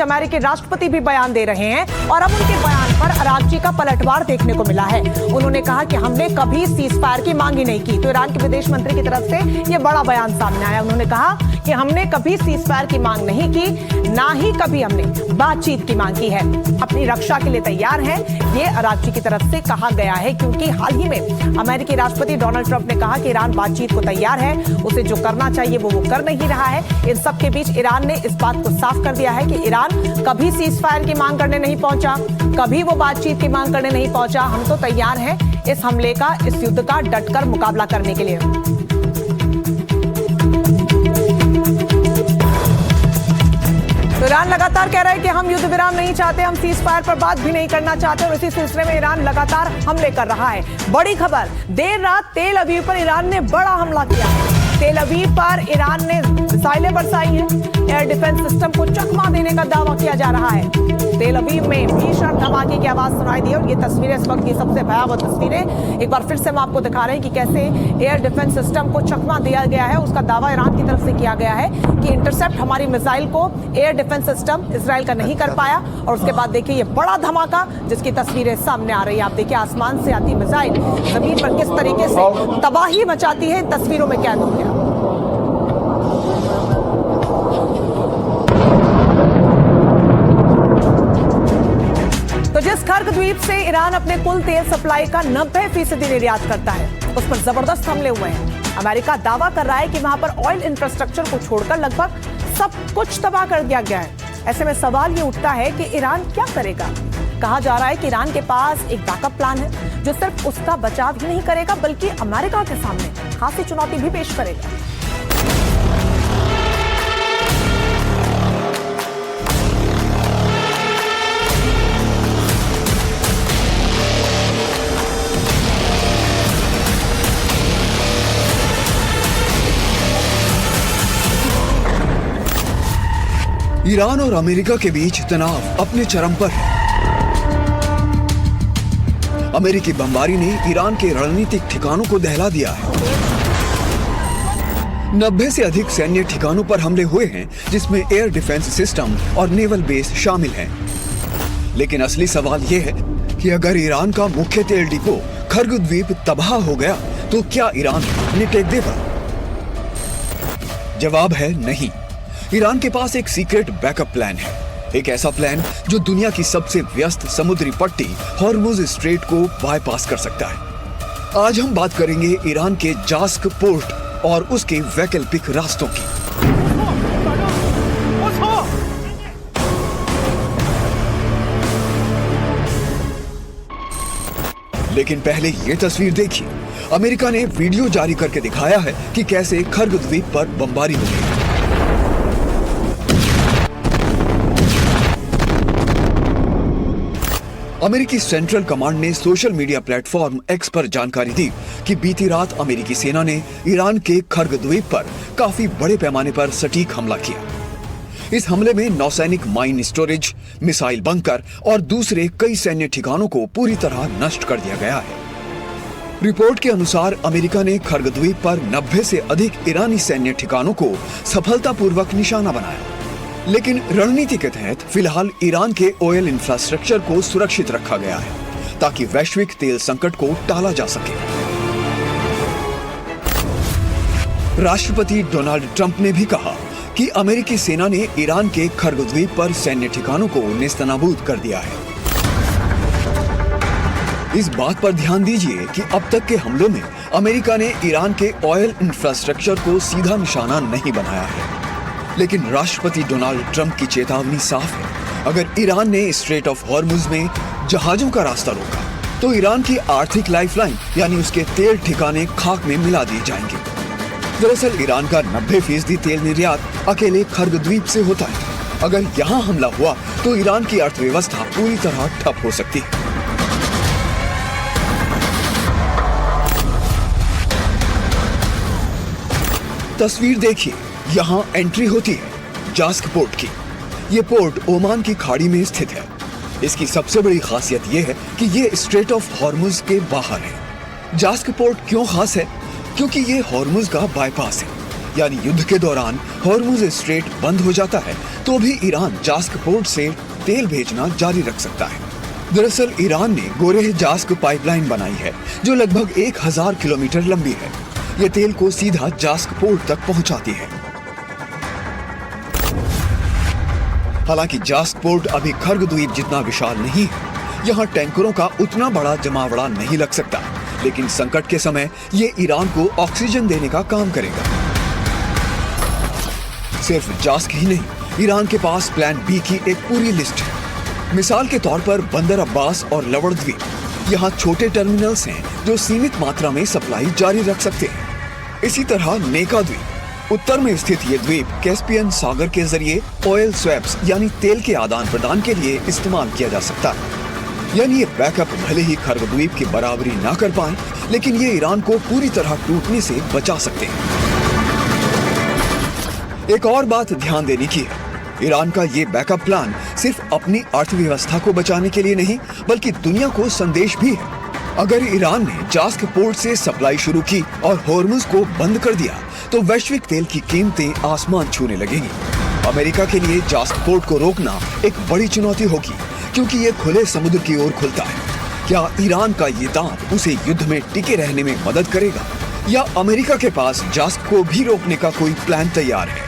अमेरिकी राष्ट्रपति भी बयान दे रहे हैं और अब उनके बयान पर अरागची का पलटवार देखने को मिला है। उन्होंने कहा कि हमने कभी सीज फायर की मांग ही नहीं की। तो ईरान के विदेश मंत्री की तरफ से यह बड़ा बयान सामने आया। उन्होंने कहा कि हमने कभी सीज फायर की मांग नहीं की, ना ही कभी हमने बातचीत की मांग की है। अपनी रक्षा के लिए तैयार हैं, ये अरागची की तरफ से कहा गया है, क्योंकि हाल ही में अमेरिकी राष्ट्रपति डोनाल्ड ट्रंप ने कहा कि ईरान बातचीत को तैयार है, उसे जो करना चाहिए वो कर नहीं रहा है। इन सब के बीच ईरान ने इस बात को साफ कर दिया है कि ईरान कभी सीज फायर की मांग करने नहीं पहुंचा, कभी वो बातचीत की मांग करने नहीं पहुंचा। हम तो तैयार हैं इस हमले का, इस युद्ध का डटकर मुकाबला करने के लिए। तो ईरान लगातार कह रहा है कि हम युद्ध विराम नहीं चाहते, हम सीज फायर पर बात भी नहीं करना चाहते, और इसी सिलसिले में ईरान लगातार हमले कर रहा है। बड़ी खबर, देर रात तेल अवीव पर ईरान ने बड़ा हमला किया है। तेल अवीव पर ईरान ने मिसाइलें बरसाई हैं। एयर डिफेंस सिस्टम को चकमा देने का दावा किया जा रहा है। तेल अवीव में भीषण धमाके की आवाज सुनाई दी और ये तस्वीरें इस वक्त की सबसे भयावह तस्वीरें एक बार फिर से हम आपको दिखा रहे हैं कि कैसे एयर डिफेंस सिस्टम को चकमा दिया गया है। उसका दावा ईरान की तरफ से किया गया है कि इंटरसेप्ट हमारी मिसाइल को एयर डिफेंस सिस्टम इसराइल का नहीं कर पाया। और उसके बाद देखिए ये बड़ा धमाका जिसकी तस्वीरें सामने आ रही है। आप देखिए आसमान से आती मिसाइल जमीन पर किस तरीके से तबाही मचाती है, तस्वीरों में कैद हो गया। तो जिस कर्ग द्वीप से ईरान अपने कुल तेल सप्लाई का 90% निर्यात करता है, उस पर जबरदस्त हमले हुए हैं। अमेरिका दावा कर रहा है कि वहां पर ऑयल इंफ्रास्ट्रक्चर को छोड़कर लगभग सब कुछ तबाह कर दिया गया है। ऐसे में सवाल ये उठता है कि ईरान क्या करेगा। कहा जा रहा है कि ईरान के पास एक बैकअप प्लान है जो सिर्फ उसका बचाव ही नहीं करेगा बल्कि अमेरिका के सामने खासी चुनौती भी पेश करेगा। ईरान और अमेरिका के बीच तनाव अपने चरम पर है। अमेरिकी बमबारी ने ईरान के रणनीतिक ठिकानों को दहला दिया है। 90 से अधिक सैन्य ठिकानों पर हमले हुए हैं, जिसमें एयर डिफेंस सिस्टम और नेवल बेस शामिल हैं। लेकिन असली सवाल यह है कि अगर ईरान का मुख्य तेल डिपो खर्ग द्वीप तबाह हो गया तो क्या ईरान उन्हें टेक देगा? जवाब है नहीं। ईरान के पास एक सीक्रेट बैकअप प्लान है, एक ऐसा प्लान जो दुनिया की सबसे व्यस्त समुद्री पट्टी हॉर्मुज स्ट्रेट को बाईपास कर सकता है। आज हम बात करेंगे ईरान के जास्क पोर्ट और उसके वैकल्पिक रास्तों की। लेकिन पहले ये तस्वीर देखिए। अमेरिका ने वीडियो जारी करके दिखाया है कि कैसे खर्ग द्वीप पर बमबारी हो गई। अमेरिकी सेंट्रल कमांड ने सोशल मीडिया प्लेटफॉर्म एक्स पर जानकारी दी कि बीती रात अमेरिकी सेना ने ईरान के खर्ग द्वीप पर काफी बड़े पैमाने पर सटीक हमला किया। इस हमले में नौसैनिक माइन स्टोरेज, मिसाइल बंकर और दूसरे कई सैन्य ठिकानों को पूरी तरह नष्ट कर दिया गया है। रिपोर्ट के अनुसार अमेरिका ने खर्ग द्वीप पर 90 से अधिक ईरानी सैन्य ठिकानों को सफलतापूर्वक निशाना बनाया। लेकिन रणनीति के तहत फिलहाल ईरान के ऑयल इंफ्रास्ट्रक्चर को सुरक्षित रखा गया है ताकि वैश्विक तेल संकट को टाला जा सके। राष्ट्रपति डोनाल्ड ट्रंप ने भी कहा कि अमेरिकी सेना ने ईरान के खर्ग द्वीप पर सैन्य ठिकानों को नेस्तनाबूद कर दिया है। इस बात पर ध्यान दीजिए कि अब तक के हमलों में अमेरिका ने ईरान के ऑयल इंफ्रास्ट्रक्चर को सीधा निशाना नहीं बनाया है। लेकिन राष्ट्रपति डोनाल्ड ट्रंप की चेतावनी साफ है, अगर ईरान ने स्ट्रेट ऑफ हॉर्मुज में जहाजों का रास्ता रोका तो ईरान की आर्थिक लाइफलाइन यानी उसके तेल ठिकाने खाक में मिला दिए जाएंगे। दरअसल ईरान का 90% तेल निर्यात अकेले खर्ग द्वीप से होता है। अगर यहाँ हमला हुआ तो ईरान की अर्थव्यवस्था पूरी तरह ठप हो सकती है। तस्वीर देखिए, यहाँ एंट्री होती है जास्क पोर्ट की। ये पोर्ट ओमान की खाड़ी में स्थित है। इसकी सबसे बड़ी खासियत यह है कि ये स्ट्रेट ऑफ हॉर्मुज के बाहर है। जास्क पोर्ट क्यों खास है? क्योंकि ये हॉर्मुज का बाईपास है। यानी युद्ध के दौरान हॉर्मुज स्ट्रेट बंद हो जाता है तो भी ईरान जास्क पोर्ट से तेल भेजना जारी रख सकता है। दरअसल ईरान ने गोरेह जास्क पाइपलाइन बनाई है जो लगभग 1000 किलोमीटर लंबी है। ये तेल को सीधा जास्क पोर्ट तक पहुंचाती है। हालांकि जास्क पोर्ट अभी खर्ग द्वीप जितना विशाल नहीं है, यहाँ टैंकरों का उतना बड़ा जमावड़ा नहीं लग सकता, लेकिन संकट के समय ये ईरान को ऑक्सीजन देने का काम करेगा। सिर्फ जास्क ही नहीं, ईरान के पास प्लान बी की एक पूरी लिस्ट है। मिसाल के तौर पर बंदर अब्बास और लवड़ द्वीप, यहाँ छोटे टर्मिनल्स हैं जो सीमित मात्रा में सप्लाई जारी रख सकते हैं। इसी तरह नेका द्वीप, उत्तर में स्थित ये द्वीप कैस्पियन सागर के जरिए ऑयल स्वैप्स यानी तेल के आदान प्रदान के लिए इस्तेमाल किया जा सकता है। यानी ये बैकअप भले ही खर्ग द्वीप की बराबरी ना कर पाए, लेकिन ये ईरान को पूरी तरह टूटने से बचा सकते हैं। एक और बात ध्यान देने की है, ईरान का ये बैकअप प्लान सिर्फ अपनी अर्थव्यवस्था को बचाने के लिए नहीं, बल्कि दुनिया को संदेश भी है। अगर ईरान ने जास्क पोर्ट से सप्लाई शुरू की और हॉर्मुज को बंद कर दिया तो वैश्विक तेल की कीमतें आसमान छूने लगेंगी। अमेरिका के लिए जास्क पोर्ट को रोकना एक बड़ी चुनौती होगी, क्योंकि ये खुले समुद्र की ओर खुलता है। क्या ईरान का ये दांव उसे युद्ध में टिके रहने में मदद करेगा, या अमेरिका के पास जास्क को भी रोकने का कोई प्लान तैयार है?